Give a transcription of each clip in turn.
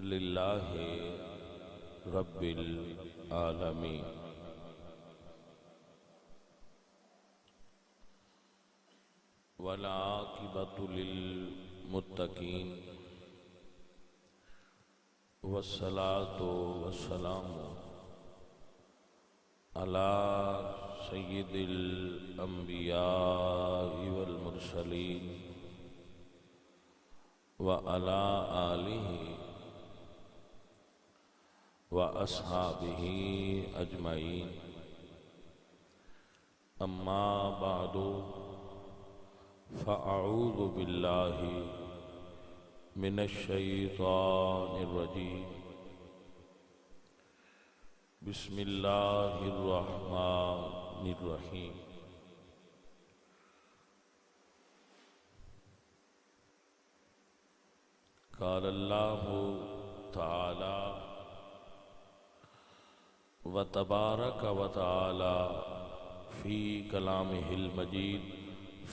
للہ رب العالمین۔ والعاقبۃ للمتقین والصلاۃ والسلام علی سید الانبیاء والمرسلین وعلی آلہ واصحابہ اجمعین، اما بعد فاعوذ باللہ من الشیطان الرجیم، بسم اللہ الرحمن الرحیم۔ قال اللہ تعالی وتبارک وتعالی فی کلامہ المجید،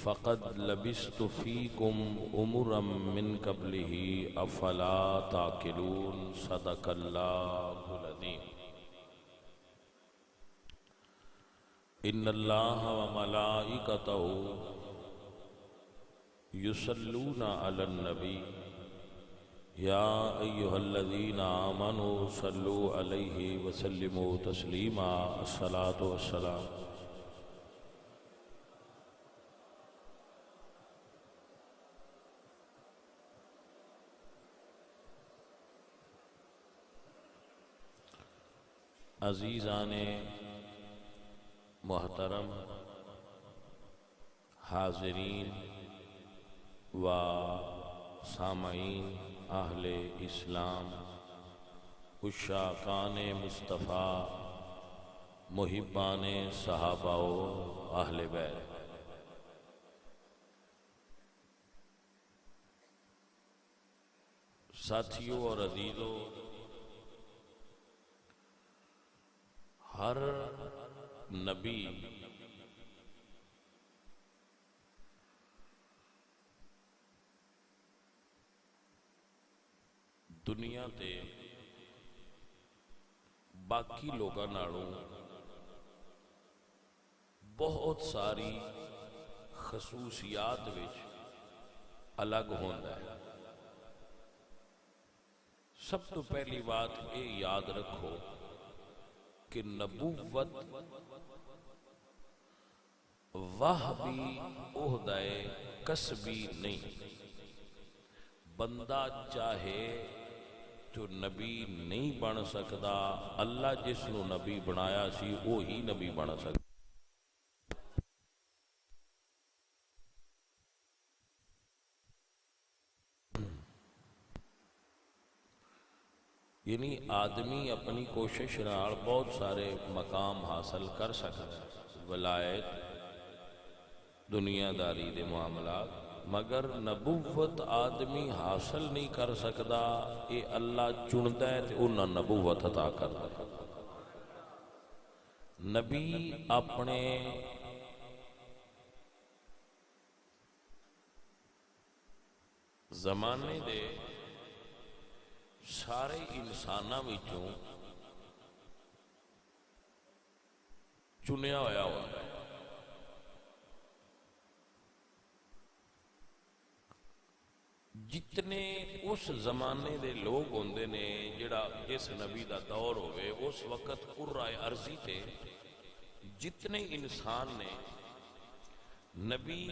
فقد لبثت فیکم امرا من قبلہ افلا تعقلون، صدق اللہ العظیم۔ ان اللہ وملائکتہ یصلون علی النبی، یا ایہا الذین آمنوا صلوا علیہ وسلموا تسلیما، الصلاۃ والسلام۔ عزیزان محترم، حاضرین و سامعین اہل اسلام، عشاقان مصطفیٰ، محبان صحابہ و اہل بیت، ساتھیوں اور عزیزوں، ہر نبی دنیا تے باقی لوگاں نالوں بہت ساری خصوصیات وچ الگ ہوندا ہے۔ سب تو پہلی بات یہ یاد رکھو کہ نبوت وہبی عہدہ کسبی نہیں، بندہ چاہے تو نبی نہیں بن سکتا، اللہ جس نو نبی بنایا سی وہی نبی بن سکتا۔ یعنی آدمی اپنی کوشش نال بہت سارے مقام حاصل کر سکتا ہے، ولایت، دنیا داری دے معاملات، مگر نبوت آدمی حاصل نہیں کر سکتا، اے اللہ چنتا ہے تے انہاں نبوت عطا کرتا ہے۔ نبی اپنے زمانے دے سارے انساناں وچوں چنیا ہویا ہوتا ہے۔ جتنے اس زمانے دے لوگ ہوندے نے، جس نبی دا دور ہوئے، اس وقت قرائے ارضی تے جتنے انسان نے، نبی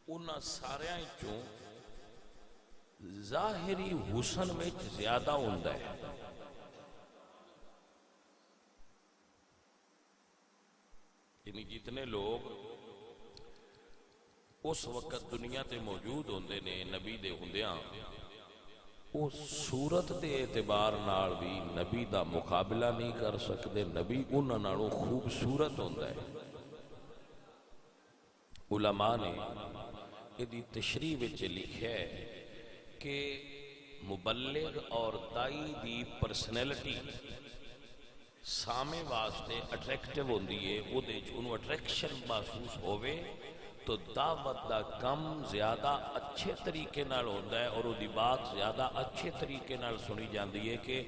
انہاں ساریاں چوں ظاہری حسن میں زیادہ ہوندا ہے۔ یعنی جتنے لوگ اس وقت دنیا تے موجود ہوندے نے نبی دے ہوندیاں، وہ صورت دے اعتبار نال بھی نبی دا مقابلہ نہیں کر سکتے، نبی انہاں نالوں خوبصورت ہوندا ہے۔ علماء نے یہ تشریح وچ لکھا ہے کہ مبلغ اور دائی دی پرسنالٹی سامے واسطے اٹریکٹیو ہوندی ہے، وہ دے انہوں اٹریکشن محسوس ہوئے تو دعوت دا کم زیادہ اچھے طریقے نال ہوتا ہے اور وہ دی بات زیادہ اچھے طریقے نال سنی جاندی ہے کہ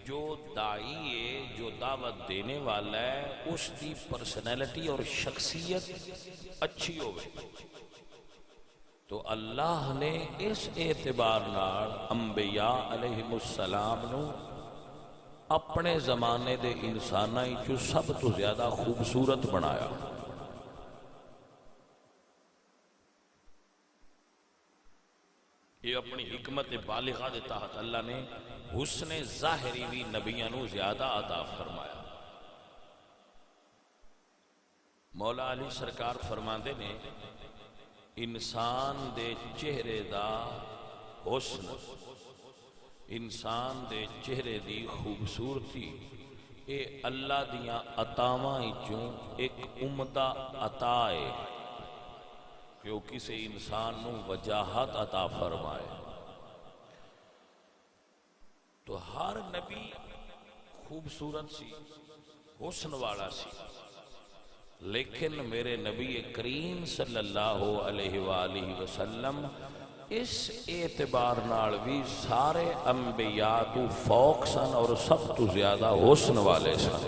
جو دائی ہے، جو دعوت دینے والا ہے، اس دی پرسنالٹی اور شخصیت اچھی ہوئے۔ تو اللہ نے اس اعتبار نال انبیاء علیہم السلام نو اپنے زمانے دے انساناں وچوں سب تو زیادہ خوبصورت بنایا۔ یہ اپنی حکمت بالغہ دے تحت اللہ نے حسن ظاہری بھی نبیاں نو زیادہ عطا فرمایا۔ مولا علی سرکار فرماندے نے انسان دے چہرے دا حسن، انسان دے چہرے دی خوبصورتی، اے اللہ دیاں عطاواں وچوں ایک عمدہ عطا ہے کہ وہ کسی انسان نو وجاہت عطا فرمائے۔ تو ہر نبی خوبصورت سی، حسن والا سی، لیکن میرے نبی کریم صلی اللہ علیہ وآلہ وسلم اس اعتبار نال بھی سارے انبیاء تو فوق سن اور سب تو زیادہ حسن والے سن۔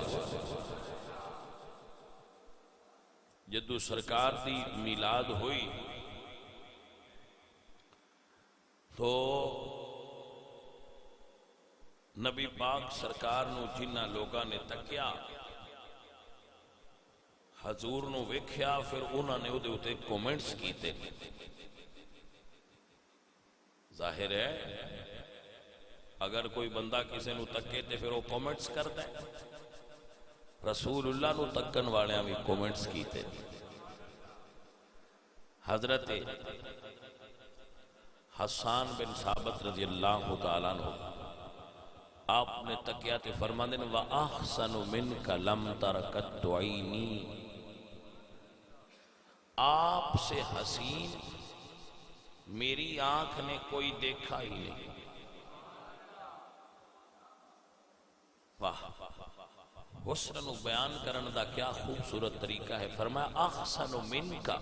جدو سرکار دی میلاد ہوئی تو نبی پاک سرکار نو جنہ لوگاں نے تکیا، حضور نو ویکھیا، پھر انہوں نے اودے اتے کومنٹس کیتے۔ ظاہر ہے اگر کوئی بندہ کسی نو تکے تے پھر وہ کومنٹس کرتا ہے۔ رسول اللہ نو تکن والیاں بھی کومنٹس کیتے۔ حضرت حسان بن ثابت رضی اللہ تعالیٰ عنہ آپ نے تکیا تے فرماندے نے وَأَحْسَنُ مِنْكَ لَمْ تَرَكَتْ عَيْنِي، آپ سے حسین میری آنکھ نے کوئی دیکھا ہی نہیں۔ واہ، حسن و بیان کرن دا کیا خوبصورت طریقہ ہے۔ فرمایا احسن منکا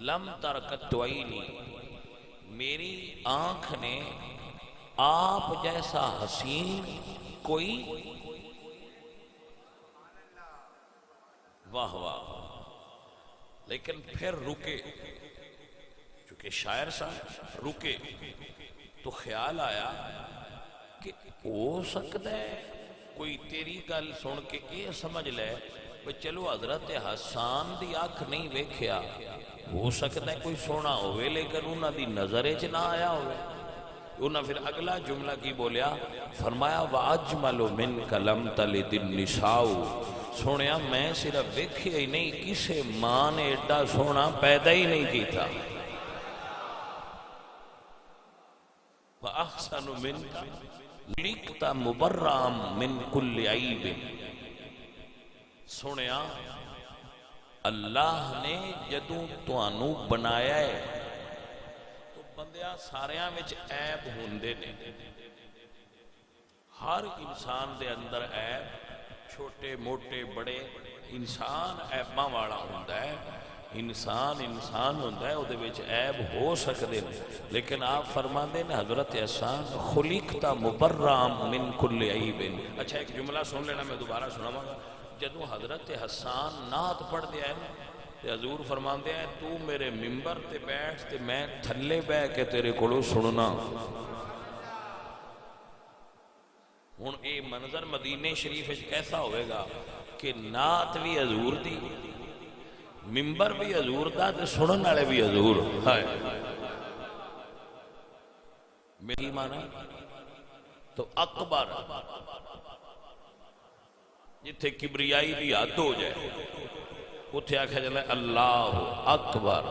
لم ترکت عینی، میری آنکھ نے آپ جیسا حسین کوئی، واہ واہ، لیکن پھر رکے، چونکہ شاعر صاحب رکے تو خیال آیا کہ ہو سکتا ہے کوئی تیری گل سن کے یہ سمجھ لے کہ چلو حضرت حسان دی آنکھ نہیں ویکھیا، ہو سکتا ہے کوئی سونا ہوئے لیکن انہاں دی نظر چ نہ آیا ہوئے۔ انہاں پھر اگلا جملہ کی بولیا، فرمایا وَأَجْمَلُ مِنْكَ لَمْ تَلِدِ النِّسَاءُ، سونیا میں صرف ویکھیا ہی نہیں، کسے ماں نے ایڈا سونا پیدا ہی نہیں کیتا۔ وَأَحْسَنُ مِنْكَ لِکْتَ مُبَرَّام مِنْ كُلِّ عَیْبٍ، سنیا اللہ نے جدوں توانو بنایا ہے تو بندیاں ساریاں وچ عیب ہوندے نے، ہر انسان دے اندر عیب، چھوٹے موٹے بڑے، انسان عیباں والا ہوندا ہے، انسان ہوندا ہے، اودے وچ عیب ہو سکدے نے، لیکن آپ فرماندے نے حضرت حسان خلقت مبرام من کل عیب۔ اچھا ایک جملہ سن لینا، میں دوبارہ سناواں گا۔ جدوں حضرت حسان نعت پڑھ دیا ہے تے حضور فرماندے ہیں تو میرے ممبر تے بیٹھ تے میں تھلے بہ کے تیرے کولوں سننا۔ ہن اے منظر مدینے شریف وچ کیسا ہوئے گا کہ نعت بھی حضور دی، ممبر بھی حضور دا تے سنن والے بھی حضور۔ ہائے میری معنی تو اکبر، جتھے کبریائی دی حد ہو جائے اتھے آکھا جاتا ہے اللہ اکبر،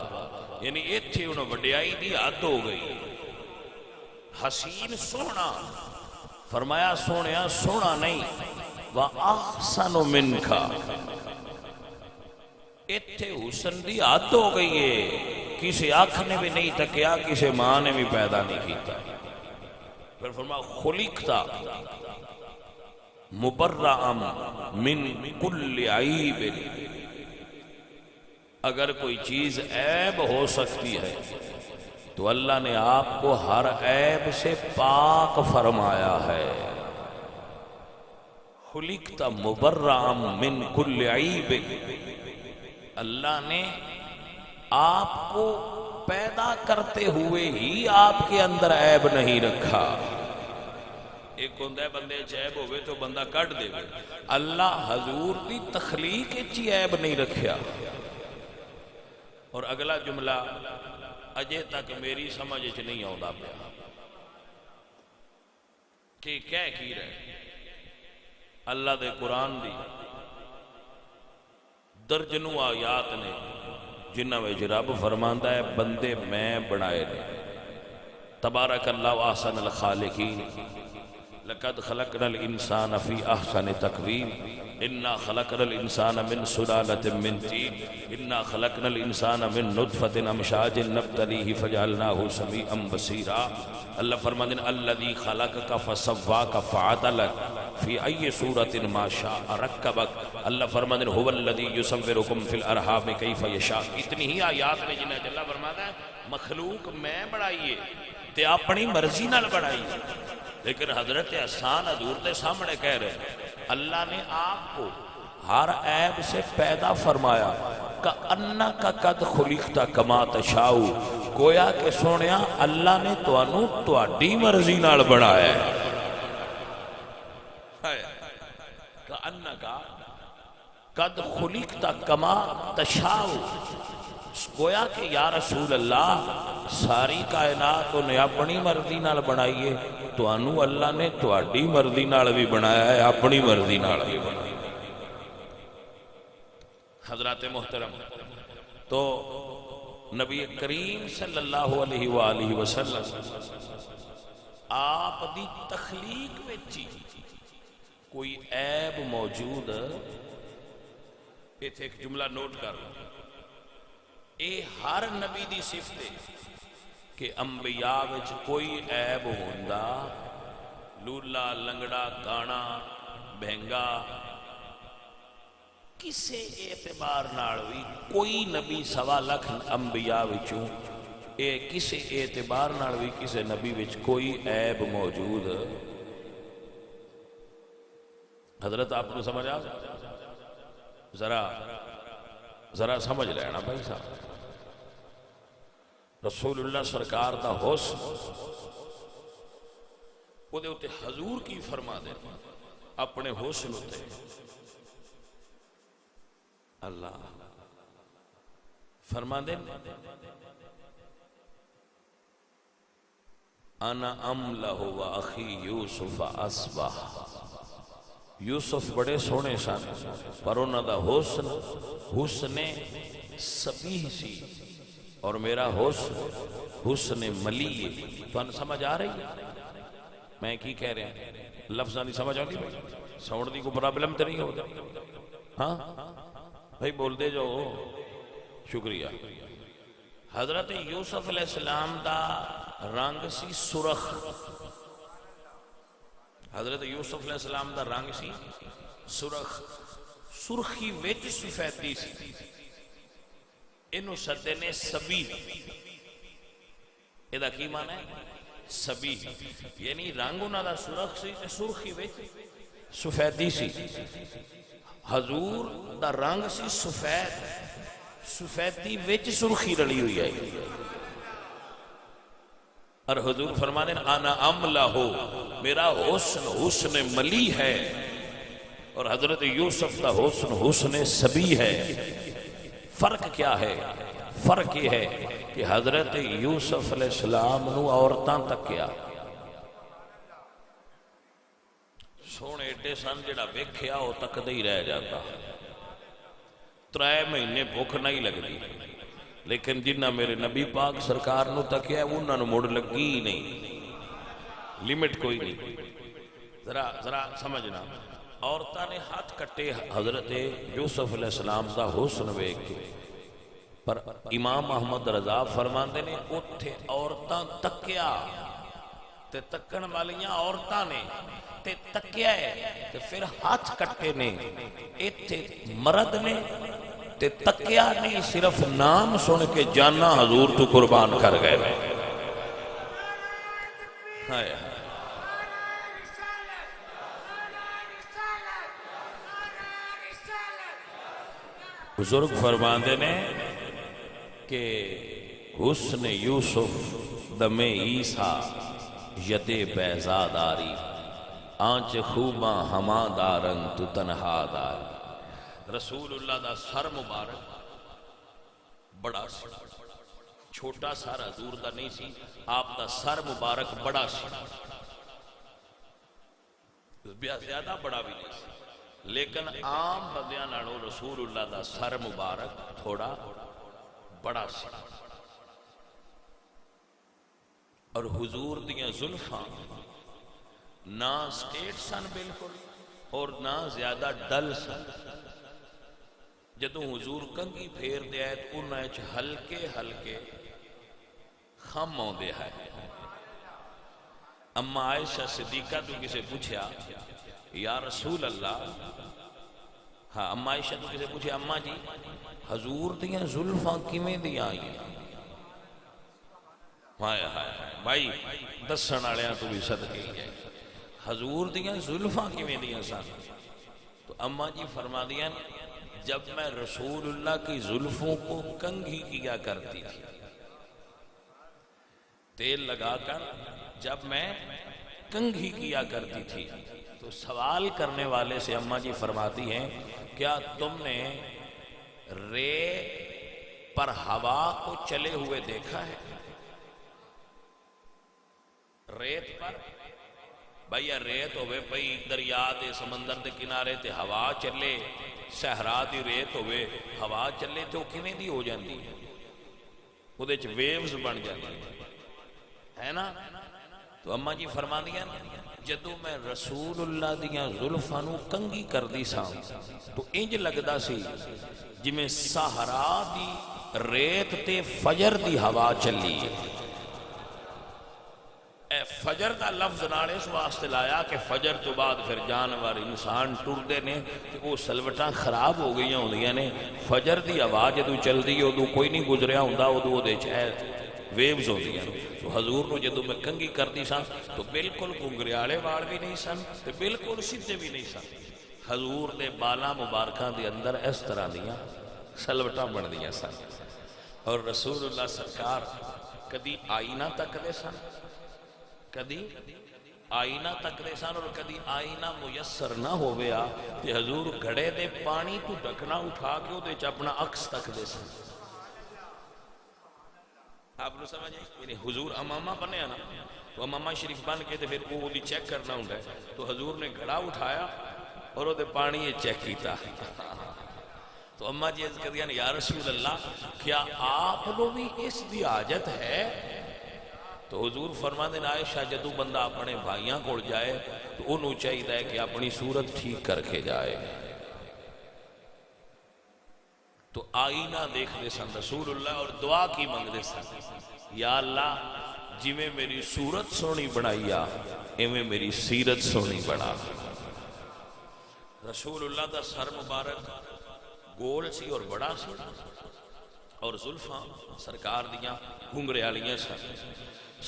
یعنی ایتھے انہوں وڈیائی دی حد ہو گئی۔ حسین سونا، فرمایا سونیا سونا نہیں، وَأَحْسَنُ مِنْكَ، ایتھے حسن دی حد ہو گئی ہے، کسی آنکھ نے بھی نہیں تکیا، کسی ماں نے بھی پیدا نہیں کیتا۔ پھر فرمایا خلقتا مبرعم من کل عیب، اگر کوئی چیز عیب ہو سکتی ہے تو اللہ نے آپ کو ہر عیب سے پاک فرمایا ہے. خلقت مبرأ من کل عیب، اللہ نے آپ کو پیدا کرتے ہوئے ہی آپ کے اندر عیب نہیں رکھا. ایک ہوندہ ہے بندے عیب ہوئے تو بندہ کٹ دے، اللہ حضور دی تخلیق چی عیب نہیں رکھیا. اور اگلا جملہ اجے تک میری سمجھ چ نہیں آتا پیا کہ کہہ کی رہے. اللہ دے قرآن دی درجنوں آیات نے جنہ وچ رب فرماندا ہے بندے میں بنائے نے. تبارک اللہ احسن الخالقین، لقد خلقنا الانسان فی احسن تقویم، انا خلقنا الانسان من سلالۃ من طین، انا خلقنا الانسان من نطفۃ امشاج نبتلیہ فجعلناہ سمیعا بصیرا. اللہ فرماتے ہیں الذی خلقک فسواک فعدلک فی ای صورت ما شاء رکبک. اللہ فرماتے ہیں هو الذی یصورکم فی الارحام کیف یشاء. اتنی ہی آیات میں جنہیں اللہ فرماتا ہے مخلوق میں بڑھائیے تے اپنی مرضی نال بڑھائیے. لیکن حضرت احسان حضور کے سامنے کہہ رہے اللہ نے آپ کو ہر عیب سے پیدا فرمایا. کأنک قد خلقت کما تشاء، گویا کہ سونیا اللہ نے تانوں تہاڈی مرضی نال بنایا ہے. کأنک قد خلقت کما تشاء، گویا کہ یا رسول اللہ ساری کائنات انہیں اپنی مرضی نال بنائیے، تو انو اللہ نے تہاڈی مرضی نال بھی بنایا ہے، اپنی مرضی نال بھی بنایا. حضرات محترم، تو نبی کریم صلی اللہ علیہ وآلہ وسلم آپ دی تخلیق وچ کوئی عیب موجود، ایک جملہ نوٹ کر لو، اے ہر نبی دی صفت ہے کہ انبیاء وچ کوئی عیب ہوندا لولا لنگڑا کانا بہنگا کسے اعتبار نال بھی کوئی نبی سوا لکھ انبیاء وچوں اے کسے اعتبار نال بھی کسے نبی وچ کوئی عیب موجود. حضرت آپ کو سمجھ آ ذرا سمجھ لینا بھائی صاحب. رسول اللہ سرکار دا حسن وہ دے اتے حضور کی فرما دے اپنے حسن اتے اللہ فرما دے انا املہ و اخی یوسف اصبح. یوسف بڑے سونے سن پر انہاں دا حسن سبیح سی اور میرا حسن ملی. تو ان سمجھ آ رہی ہے میں کی کہہ رہا ہوں؟ لفظاں نہیں سمجھ آتی بھائی؟ ساؤنڈ دی کوئی پرابلم تو نہیں ہوتا؟ ہاں بھائی بول دے جو. شکریہ. حضرت یوسف علیہ السلام دا رنگ سی سرخ. حضرت یوسف علیہ السلام دا رنگ سی سرخ، سرخی وچ سفیدی سی. انہوں سدے نے سبی. یہ دا کی معنی ہے؟ سبی یعنی رنگ انہوں دا سرخ سی تے سرخی وچ سفیدی سی. حضور دا رنگ سی سفید، سفیدی وچ سرخی رلی ہوئی ہے. اور حضور فرمانے انا املہ ہو، میرا حسن ملی ہے. اور حضرت یوسف دا حسن سبی ہے. فرق کیا ہے؟ فرق یہ ہے کہ حضرت یوسف علیہ السلام نو عورتاں تک کیا سونے ایڈے سن جڑا ویکھیا وہ تک دے ہی رہ جاتا. 3 مہینے بھوک نہیں لگتی، لیکن جنہ میرے نبی پاک سرکار نو تکیا انہاں نو مڑ لگی ہی نہیں، لیمٹ کوئی نہیں. ذرا سمجھنا. عورتاں نے ہاتھ کٹے حضرت یوسف علیہ السلام دا حسن ویکھ کے، پر امام احمد رضا فرماندے نے اوتھے عورتاں تکیا تے تکن والیاں عورتاں نے تے تکیا ہے تے پھر ہاتھ کٹے نے. ایتھے مرد نے تے تکیا نہیں، صرف نام سن کے جانا حضور تو قربان کر گئے. ہائے ہائے. بزرگ فرماندے نے کہ حسن یوسف دم عیسیٰ ید بیضاداری آنچ خوباں ہما دارن تو تنہا دار. رسول اللہ دا سر مبارک بڑا سی، چھوٹا سر حضور دا نہیں سی، آپ دا سر مبارک بڑا سی، زیادہ بڑا بھی نہیں سی، لیکن عام بندیاں نالوں رسول اللہ دا سر مبارک تھوڑا بڑا سی. اور حضور دیاں زلفاں نہ سٹیٹ سن بالکل اور نہ زیادہ ڈل سن. جدوں حضور کنگھی پھیر دے آئے تو انہاں وچ ہلکے ہلکے خم آندے ہے. اما عائشہ صدیقہ تو کسے پوچھیا یا رسول اللہ، ہاں اما عائشہ تو کسے پوچھیا اما جی حضور دیاں زلفاں کیویں دیاں آئیں؟ ہائے ہائے بھائی دسن والیاں تو بھی صدقے ہی ہے، حضور دیاں زلفاں کیویں دیاں سن؟ تو اما جی فرما دیاں جب میں رسول اللہ کی زلفوں کو کنگھی کیا کرتی تھی تیل لگا کر، جب میں کنگھی کیا کرتی تھی تو سوال کرنے والے سے اما جی فرماتی ہیں کیا تم نے رے پر ہوا کو چلے ہوئے دیکھا ہے؟ ریت پر بھائی ریت ہوئے بھائی دریا دے سمندر دے کنارے تے ہوا چلے، صحرا دی ریت ہوئے ہوا چلے تو کیویں دی ہو جاندی ہے، وہ دے چ ویوز بن جاندی ہے نا. تو اما جی فرما دیا جدو میں رسول اللہ دیاں زلفاں نو کنگھی کر دی سا تو انج لگدا سی جویں صحرا دی ریت تے فجر دی ہوا چلی ہے. فجر دا لفظ نالے اس واسطے لایا کہ فجر تو بعد پھر جانور انسان ٹردے نے کہ وہ سلوٹاں خراب ہو گئی ہوندیاں نے. فجر دی آواز جدو چل دی ادو کوئی نہیں گزریا ہوندا، ادو دے ویوز ہوندیاں. تو حضور نو جدو میں کنگھی کردی سا تو بالکل گنگریالے وال بھی نہیں سن تے بالکل سیدھے بھی نہیں سن. حضور دے بالاں مبارکاں دے اندر اس طرح دیاں سلوٹاں بن دیاں سن. اور رسول اللہ سرکار کدی آئینہ تک دے سن، کدی آئینہ تک دے سن، اور کدی آئینہ میسر نہ ہویا کہ حضور گھڑے دے پانی تو ڈھکنا اٹھا کے دے چ اپنا عکس تک دے سن. آپ نے سمجھے یعنی حضور امامہ بنے نا تو امامہ شریف بن کے تے پھر وہ چیک کرنا ہوندا ہے تو حضور نے گھڑا اٹھایا اور وہ دے پانی چیک کیتا. تو اماں جی عرض کردیاں یا رسول اللہ کیا آپ کو بھی اس دی حاجت ہے؟ تو حضور فرماندے نے عائشہ جدو بندہ اپنے بھائیاں کول جائے تو انہوں چاہیے ہے کہ اپنی صورت ٹھیک کر کے جائے. تو آئینہ دیکھ دے سن رسول اللہ اور دعا کی منگ دے سن یا اللہ جی میں میری صورت سونی بنائیا ایویں میری سیرت سونی بنا. رسول اللہ دا سر مبارک گول سی اور بڑا سی اور زلفاں سرکار دیاں گھنگریالیاں سن.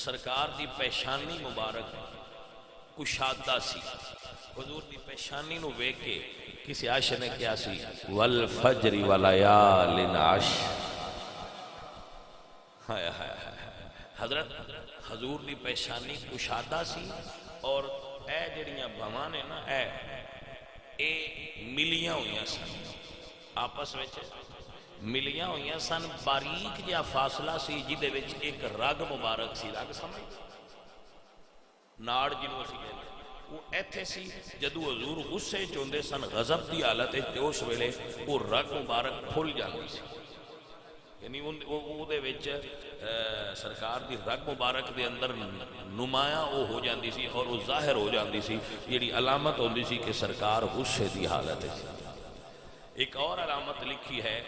سرکار دی پیشانی مبارک کشادہ سی. حضور دی پیشانی نو ویکھ کے کسی عاشق نے کیا سی والفجر ولیال عشر. ہائے ہائے حضرت حضور دی پیشانی کشادہ سی اور اے جڑیاں بھواں نے نا اے ملیاں ہوئیاں سن، آپس میں ملیاں ہوئیاں سن. باریک جا فاصلہ سی جدے وچ ایک رگ مبارک سی. رگ سمجھ ناڑ جنوں اسی کہتے وہ ایتھے سی. جدو حضور غصے چوندے سن غضب دی حالت تے اس ویلے وہ رگ مبارک کھل جاندی سی. یعنی وہ دے وچ سرکار دی رگ مبارک دے اندر نمایاں وہ ہو جاندی سی اور وہ ظاہر ہو جاندی سی جیڑی علامت ہوندی سی کہ سرکار غصے دی حالت ہے. ایک اور علامت لکھی ہے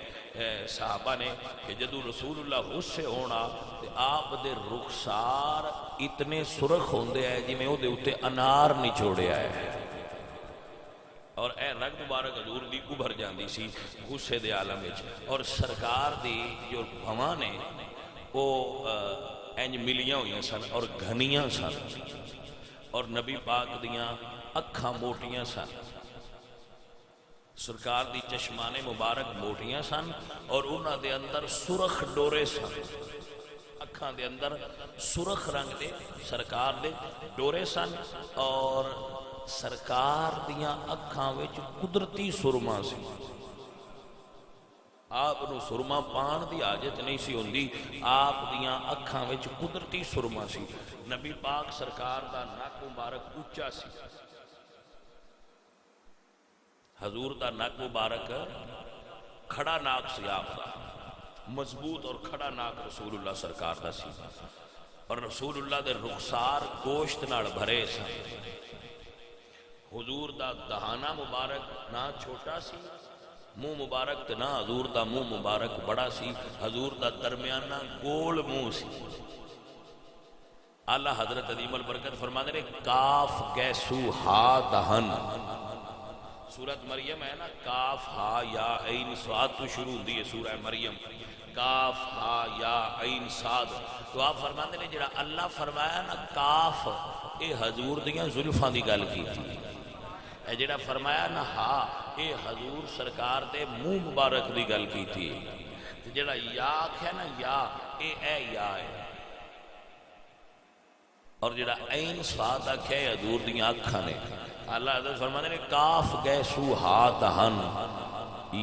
صحابہ نے کہ جدو رسول اللہ غصے ہونا تے آپ دے رخسار اتنے سرخ ہوندے ہیں جی میں وہ دے اتے انار نچوڑے آئے. اور اے رگ مبارک حضور دی ابھر جاندی سی غصے دے عالم وچ، اور سرکار دی جو بھواں نے وہ انج ملیاں ہوئیاں سن اور گھنیاں سن، اور نبی پاک دیاں اکھاں موٹیاں سن، سرکار دی چشمان مبارک موٹیاں سن، اور انہاں دے اندر سرخ ڈورے سن، اکھاں دے اندر سرخ رنگ دے سرکار دے ڈورے سن، اور سرکار دیاں اکھاں وچ قدرتی سرما سی، آپ نو سرما پان دی حاجت نہیں سی ہوندی، آپ دیاں اکھاں وچ قدرتی سرما سی۔ نبی پاک سرکار دا نک مبارک اونچا سی، حضور دا نک مبارک کھڑا ناک سی، آپ دا مضبوط اور کھڑا ناک رسول اللہ سرکار دا سی، اور رسول اللہ دے رخسار گوشت نال بھرے سن۔ حضور دا دہانہ مبارک نہ چھوٹا سی، منہ مبارک تے نہ حضور دا منہ مبارک بڑا سی، حضور دا درمیانہ گول منہ سی۔ اعلیٰ حضرت عظیم البرکت فرماتے نے کاف گیسو ہا دہن، سورت مریم ہے نا، کاف ہا یا عین صاد تو شروع ہوندی ہے سورہ مریم، کاف ہا یا عین صاد، تو آپ فرماتے نے جڑا اللہ فرمایا نا کاف، اے حضور دیاں زلفاں دی گل کی تھی، اے جڑا فرمایا نا ہا، اے حضور سرکار دے منہ مبارک دی گل کی تھی، جڑا یا ہے نا یا، اے یا ہے، اور جڑا عین صاد ہے حضور دیاں اکھاں نے۔ اللہ حضرت فرماتے نے کاف گیسو ہا دہن،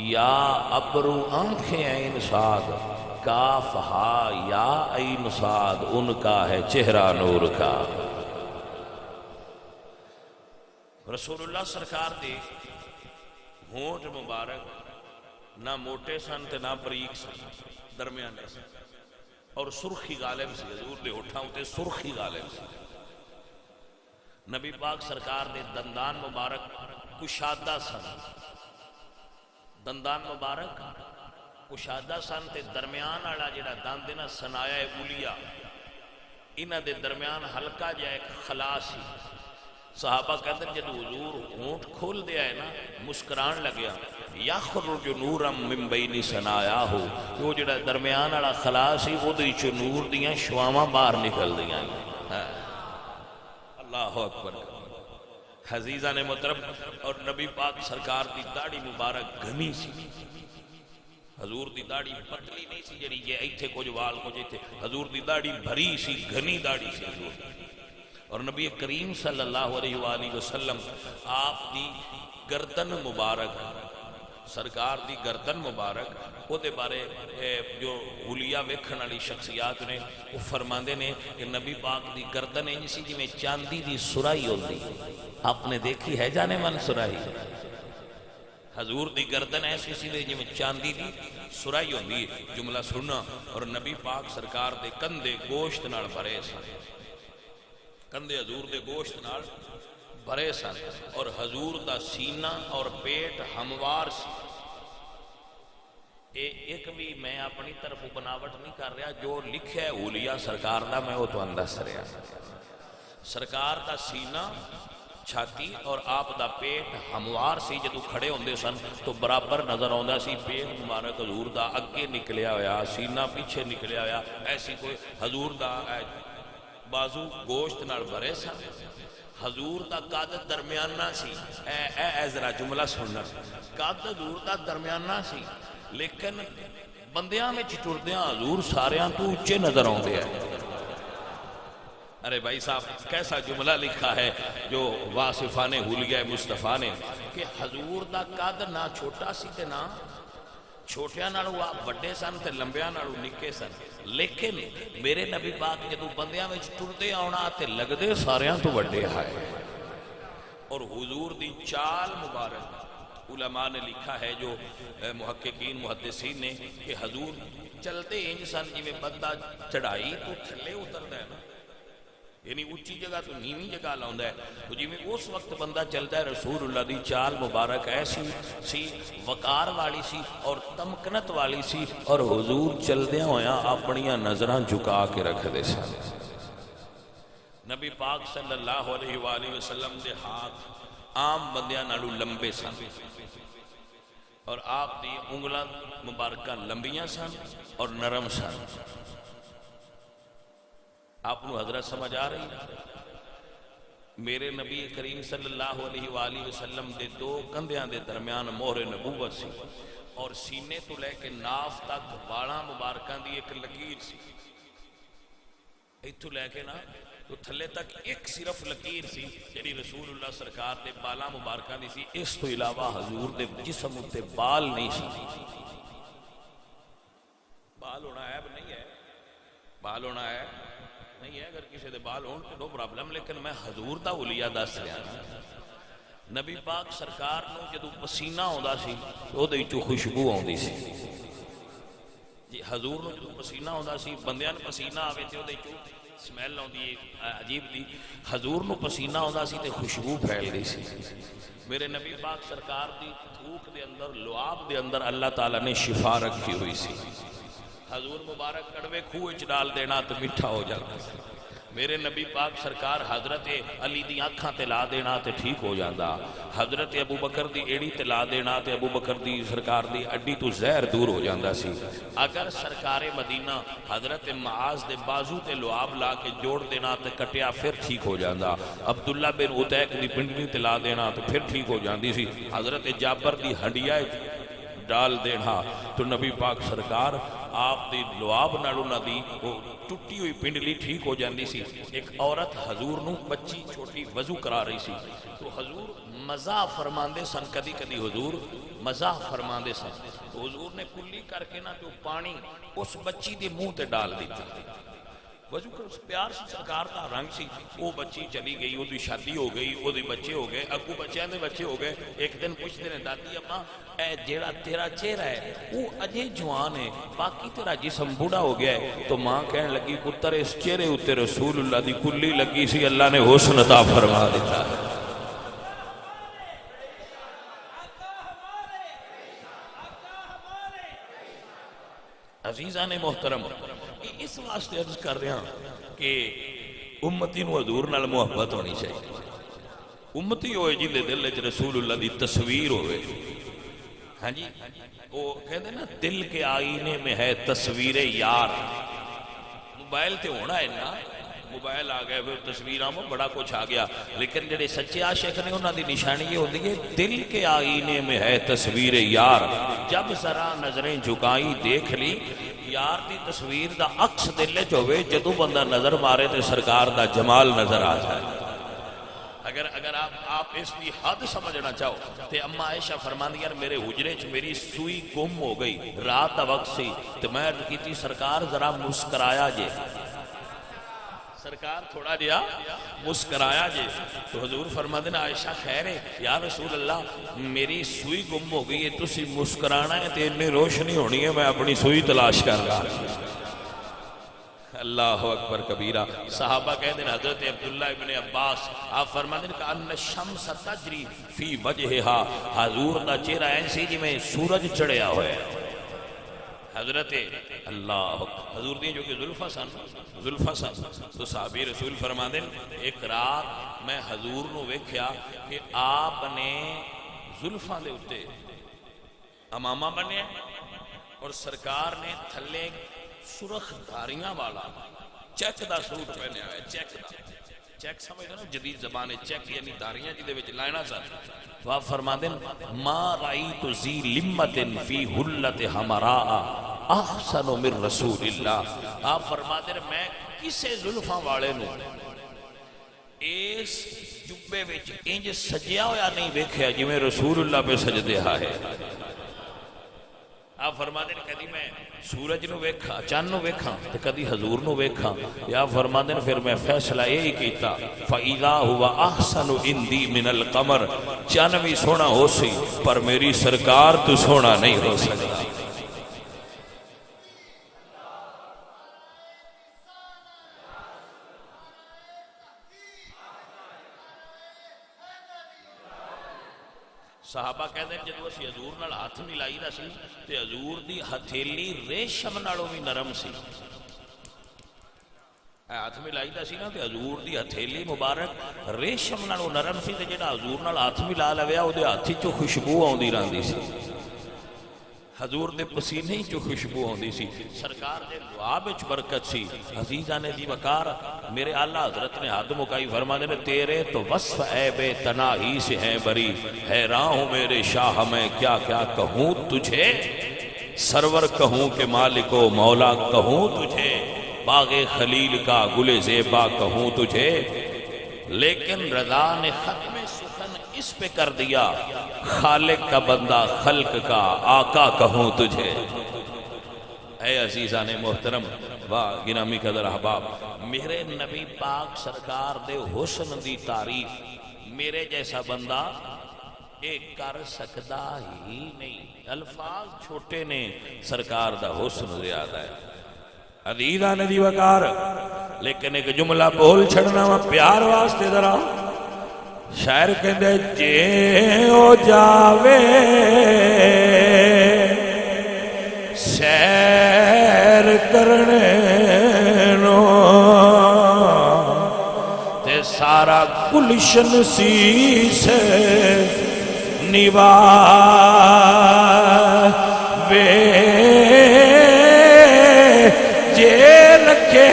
یا ابرو آنکھیں عین صاد، کاف ہا یا عین صاد، ان کا ہے چہرہ نور کا۔ رسول اللہ سرکار دے ہونٹ مبارک نہ موٹے سن تے نہ بریک سن، درمیانے سن، اور سرخی غالب سی، حضور دے ہونٹاں تے سرخی غالب سی۔ نبی پاک سرکار دے دندان مبارک کشادہ سن، دندان مبارک کشادہ سن، تے درمیان والا جڑا دند نا سنایا اولیاء، انہاں دے درمیان ہلکا جا ایک خلا سی۔ صحابہ کہتے ہیں جب حضور ہونٹ کھول دیا ہے نا، مسکران لگیا، یخرج نورا من بین ثنایاہ، وہ جڑا درمیان والا خلا سی وہ دے چ نور دیاں شواواں باہر نکل دیاں۔ اللہ اکبر، عزیزان محترم، اور نبی پاک سرکار دی داڑھی مبارک گھنی سی، حضور دی داڑھی پتلی نہیں سی جڑی یہ ایتھے کچھ وال کچھ ایتھے، حضور دی داڑھی بھری سی، گھنی داڑھی سی حضور دی۔ اور نبی کریم صلی اللہ علیہ وآلہ وسلم آپ دی گردن مبارک، سرکار دی گردن مبارک، وہ دے بارے جو حلیہ ویکھن والی شخصیات نے وہ فرماندے نے کہ نبی پاک دی گردن انج سی جویں چاندی دی سرائی ہوندی، آپ نے دیکھی ہے جانے من سرائی؟ حضور دی گردن ایسی سی جویں چاندی دی سرائی ہوندی، جملہ سننا، اور نبی پاک سرکار دے کندھے گوشت نال بھرے سن، کندھے حضور دے گوشت نال بھرے سن، اور حضور دا سینہ اور پیٹ ہموار سی۔ ایک بھی میں اپنی طرف بناوٹ نہیں کر رہا، جو لکھا ہے اولیاء سرکار دا میں وہ تو اندس رہا۔ سرکار دا سینہ، چھاتی اور آپ دا پیٹ ہموار سی، جدو کھڑے ہوندے سن تو برابر نظر آندا سی، پیٹ مبارک حضور دا اگے نکلیا ہویا، سینہ پیچھے نکلیا ہویا، ایسی کوئی حضور دا بازو گوشت نال بھرے سن، حضور دا قد درمیانہ سی، اے ذرا جملہ سننا، قد حضور دا درمیانہ سی، لیکن بندیاں میں ٹردیاں حضور ساریاں تو اونچے نظر آندے ہیں۔ ارے بھائی صاحب کیسا جملہ لکھا ہے جو واصفان حلیہ مصطفیٰ نے کہ حضور دا قد نہ چھوٹا سی تے نہ چھوٹیاں نالوں آپ بڑے سن تے لمبیاں نالوں نکے سن، لیکن میرے نبی پاک جدو بندیاں میں ٹردے آنا تے لگدے ساریاں تو بڑے ہائے۔ اور حضور دی چال مبارک، علماء نے لکھا ہے جو محققین محدثین نے کہ حضور چلتے انج سن جی میں بندہ چڑھائی تو تھلے اتردا ہے نا، یعنی اونچی جگہ تو نیویں جگہ لاؤندا ہے، تو جی میں اس وقت بندہ چلتا ہے، رسول اللہ دی چال مبارک ایسی سی، وقار والی سی اور تمکنت والی سی، اور حضور چلدیاں ہویاں اپنیاں نظراں جھکا کے رکھ دے سن۔ نبی پاک صلی اللہ علیہ وآلہ وسلم دے ہاتھ عام بندیاں نالوں لمبے سن اور آپ دی انگلاں مبارکہ لمبیاں سن اور نرم سن. آپ کو حضرت سمجھ آ رہی ہے؟ میرے نبی کریم صلی اللہ علیہ وآلہ وسلم دے دو کندھیاں دے درمیان مہر نبوت سی اور سینے تو لے کے ناف تک بالاں مبارکاں دی ایک لکیر سی. ایتھوں لے کے نا تو تھلے تک ایک صرف لکیر سی جڑی رسول اللہ سرکار دے بالاں مبارکاں دی سی. اس تو علاوہ حضور دے جسم تے بال نہیں سی. بال ہونا عیب نہیں ہے، بال ہونا ہے نہیں ہے، اگر کسی دے بال ہون تو نو پرابلم، لیکن میں حضور دا اولیاء دس رہا. نبی پاک سرکار نو جدو پسینہ ہوندا سی او دے وچوں خوشبو آوندی سی. جی حضور نو جدو پسینہ ہوندا سی بندیاں نو پسینہ آوے تے او دے وچوں سمیل آوندی ہے عجیب دی. حضور نو پسینہ ہوندا سی تے خوشبو پھیلدی سی. میرے نبی پاک سرکار دی تھوک دے اندر لعاب دے اندر اللہ تعالیٰ نے شفا رکھی ہوئی سی. حضور مبارک کڑوے کھوہ چ ڈال دینا تو میٹھا ہو جاتا. میرے نبی پاک سرکار حضرت علی دی آنکھاں تے لا دینا تے ٹھیک ہو جاتا. حضرت ابو بکر دی ایڑی تے لا دینا تے ابو بکر دی سرکار دی اڈی تو زہر دور ہو جاتا سی. اگر سرکار مدینہ حضرت معاذ دے بازو تے لعاب لا کے جوڑ دینا تے کٹیا پھر ٹھیک ہو جاتا. عبداللہ بن عتیق دی پنڈلی تے لا دینا تو پھر ٹھیک ہو جاندی سی. حضرت جابر دی ہڈیا ڈال دینا تو نبی پاک سرکار آپ دی لعاب نال انہاں دی ٹوٹی ہوئی پنڈلی ٹھیک ہو جاندی سی. ایک عورت حضور نو بچی چھوٹی وضو کرا رہی سی تو حضور مزاح فرماندے سن. کدی کدی حضور مزاح فرماندے سن تو حضور نے کلی کر کے نا جو پانی اس بچی دے منہ تے ڈال دیتا. وضو کر پیار سی سرکار دا رنگ سی. وہ بچی چلی گئی، وہ دی شادی ہو گئی، وہ دی بچے ہو گئے، اگو بچیاں دے بچے ہو گئے. ایک دن پوچھتے ہیں دادی اما اے جیڑا تیرا چہرہ ہے وہ اجے جوان ہے باقی تیرا جسم بوڑھا ہو گیا ہے. تو ماں کہنے لگی پتر اس چہرے اتے رسول اللہ دی کلی لگی سی، اللہ نے حسن عطا فرما دیتا ہے. عزیزان محترم اس واسطے عرض کر رہا ہوں کہ امتی نو حضور نال محبت ہونی چاہیے. امتی ہوئے جن دے دل وچ رسول اللہ دی تصویر ہوئے. ہاں جی وہ کہتے ہیں نا دل کے آئینے میں ہے تصویر یار. موبائل تے ہونا ہے نا، موبائل آ گئے پھر تصویراں میں بڑا کچھ آ گیا، لیکن جڑے سچے عاشق نے انہاں دی نشانی یہ ہوتی ہے دل کے آئینے میں ہے تصویر یار. جب ذرا نظریں جھکائی دیکھ لی یار دی تصویر دا عکس دل وچ ہوئے، جدوں بندہ نظر مارے تے سرکار دا جمال نظر آ جائے. اگر آپ اس کی حد سمجھنا چاہو تے اما عائشہ فرماندی یار میرے حجرے چ میری سوئی گم ہو گئی، رات دا وقت سی تے میں عرض کیتی سرکار ذرا مسکرایا جے. سرکار تھوڑا جیا مسکرایا جے تو حضور فرماندے نا عائشہ خیر ہے یا رسول اللہ میری سوئی گم ہو گئی ہے، تسی مسکرانا ہے تے اتنی روشنی ہونی ہے میں اپنی سوئی تلاش کر رہا. اللہ اکبر کبیرہ. صحابہ کہتے ہیں حضرت عبداللہ ابن عباس آپ فرماتے ہیں کہ ان الشمس تجری فی وجہہا، حضور دا چہرہ ایسی جی میں سورج چڑھیا ہوئے. حضرت اللہ حضور دی جو کہ زلفہ سن تو صحابی رسول فرماتے ہیں ایک رات میں حضور نو ویکھیا کہ آپ نے زلفہ دے اتے امامہ بنے اور سرکار نے تھلے سرخ داریاں والا چیک دا سوٹ پہنے آئے. چیک سمجھ دے نا جدید زبان ہے چیک یعنی داریاں جی دے وچ لائنا سن. تو آپ فرما دیں ما رأیت ذی لمت فی حلت حمراء احسن من رسول اللہ. آپ فرما دیں میں کسے زلفاں والے نو اس جبے وچ انج سجیا ہویا نہیں ویکھیا جی میں رسول اللہ پہ سجدے ہے. آپ فرماتے ہیں کدی میں سورج نو ویکھا چاند نو ویکھا تے کدی حضور نو ویکھا. یا فرماتے ہیں پھر میں فیصلہ یہی کیتا فَإِذَا هُوَ أَحْسَنُ عِنْدِي مِنَ الْقَمَرِ. چاند بھی سونا ہو سی پر میری سرکار تو سونا نہیں ہو سکتا. صحابہ کہتے ہیں جدو اسی حضور نال ہاتھ ملائی دا سی تے حضور دی ہتھیلی ریشم نالوں بھی نرم سی. ہاتھ ملائی دا سی نا تے حضور دی ہتھیلی مبارک ریشم نالوں نرم سی تے جڑا حضور نال ہاتھ ملا لویا او دے ہاتھ چوں خوشبو آوندی رہندی سی حضور دے پسینے چوں خوشبو آوندی سی سرکار دے دعا وچ برکت سی عزیزاں نے دی وقار میرے اعلیٰ حضرت نے حد مکائی فرمانے میں تیرے تو وصف عیب تناہی سے ہیں بری حیران ہوں میرے شاہ میں کیا کیا کہوں تجھے سرور کہوں کہ مالک و مولا کہوں تجھے باغ خلیل کا گل زیبا کہوں تجھے لیکن رضا نے ختم سخن اس پہ کر دیا خالق کا بندہ خلق کا آقا کہوں تجھے اے عزیزان محترم واہ گرامی قدر احباب میرے نبی پاک سرکار دے حسن دی تعریف میرے جیسا بندہ ایک کر سکتا ہی نہیں الفاظ چھوٹے نے سرکار دا حسن زیادہ ہے عزیزان دی وقار لیکن ایک جملہ بول چھڑنا وا پیار واسطے ذرا شاعر کہندے جے او جاوے سیر کرنے نو تے سارا گلشن سی سے نوا وے جے رکھے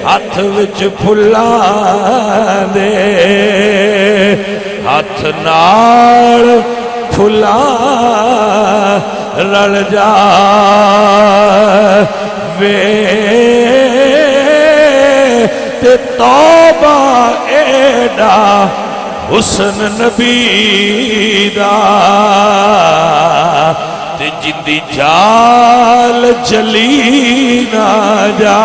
ہاتھ وچ پھلا دے ہاتھ نال پھلا رل جا وے تے توبہ ایڈا حسن نبی دا تے جندی جال چلی نہ جا